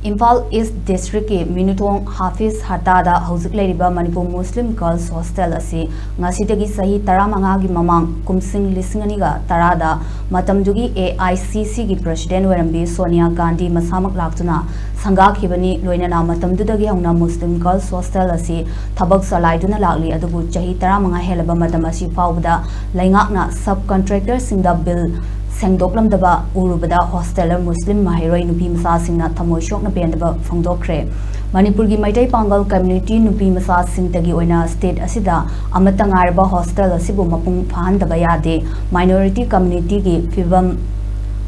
Imphal East District ki Minutong Hafiz Hatada hauzik leiriba Manipur Muslim Girls Hostel asi ngasidagi sahi 15 gi mamang kumsing lisingani ga tarada matamdugi AICC gi President Werambi Sonia Gandhi masamak laktuna sangga khibani loinana matamdudagi hauna Muslim Girls Hostel asi thabak salaiduna lagli adubu chahi 15 helaba matam asi fawda laingakna subcontractor singda bill sengdoklamdaba urubada Hosteller Muslim maheiroi nupimachasingna thamoi sokna pendaba fongdokhre Manipur gi maitai pangal community nupimachasingtagi oina state asida amata ngarba hostel asibu mapung phandaba yade minority community gi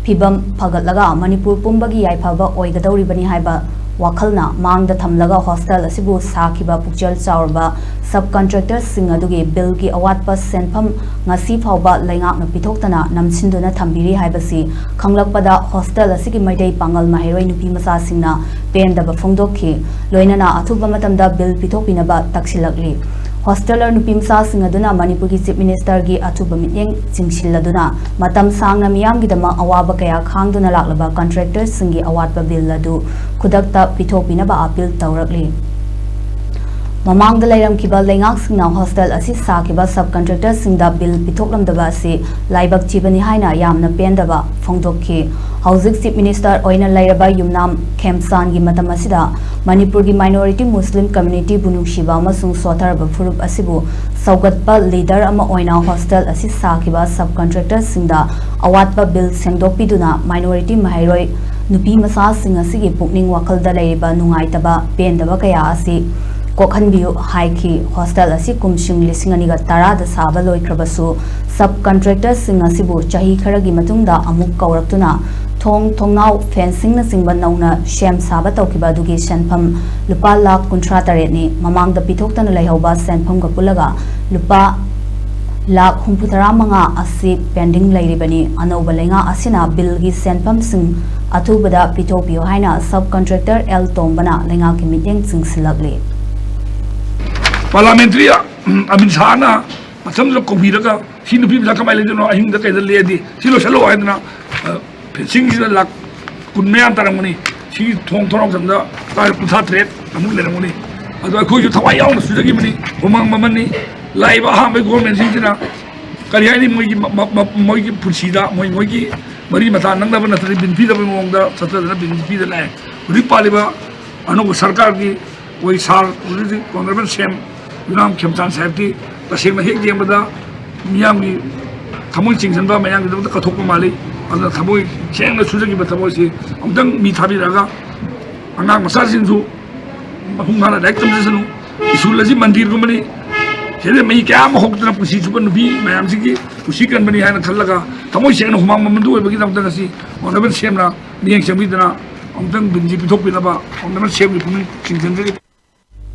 phibam phagatlaga Manipur pumbagi yaifaba oigadoribani haiba wakhalna mangda thamlaga hostel asibu sakhiba pukchal chaurba subcontractor sing adugi bill gi awatpa senpham ngasi phawba laingakna pithoktana namsinduna thambiri haibasi khanglakpada hostel asigi maidai pangal maheiroi nupimachasingna pendaba fongdokhre loinana athuba matamda bill pithokpinaba taksilakli Hosteller nupimachasing aduna Manipur ki Chief Minister gi athuba mityeng chingsilladuna matam sangna miyam gi dama awaba kaya khangduna laklaba contractors singi awatba bill adu khudakta pithokpinaba appeal tawrakli Mamang the Lairam Kiba Langak Singna Hostel Assi Sakiba subcontractor Singda Bill Pitoklam Dabasi Laibak Chibani Haina Yamna Pendaba Fongdokhre Housing Chief Minister Oina Lairaba Yumnam Kemsan Gi Matamasida Manipur gi minority Muslim community Bunung Shiba Masung Sotar Bafurup Asibu Saugatpa leader Ama Oina Hostel Assi Sakiba subcontractor Singda Awatpa Bill Sengdokpiduna minority maheiroi nupimachasing asigi pukning wakhalda laiba nungaitaba pendaba kaya asi Kokhanbiu Haiki Hostel asi kumsing lisinganiga tarada saba loikrabasu subcontractor sing asibu chahi kharagi matungda amuk kawraktuna thongnau fencing na singba nauna shem saba tawkiba dugi senpham lupa lakh 38 ni mamangda pithoktana laihoba senpham ga pulaga lupa lakh 39 asi pending lairibani anoba lenga asina bill gi senpham sing athubada pithopiyo haina subcontractor L Tombana lenga ki meeting singsilakli Parliamentary Amin Sana, some of the Komira, he knew people come I think the lady, she was hello, I don't know, sings the luck, could me enter money, she told and the Putha trade, and money. Otherwise, could you tell I almost give me, among my money, live a hammer government Singina, Kariani Mogi Pushida, Mogi, Marie Matan, never been Peter among the Saturday, been Peter Land, Ripaliba, Ano Sarkaki, we saw Honorable Shem. Yunam Kemsan Safety, the same Hig Yamada, Miami, Thamoi Chingsanba, Mayang, the Katoka Mali, and the Thamoi, Chang the Suzuki Batamosi, of them Mitabiraga, and I'm assassin to Mahumana Rectum, Sulazi Mandir Gumani, Here may come hooked up to see Chupan B, Mayamsiki, Pushikan Mani and Kalaga, Thamoi Chang of Mamamandu, begin of the sea, on the Shemna, Niang Shamidana, on them Binji Topinaba, on the Shem Chingsan.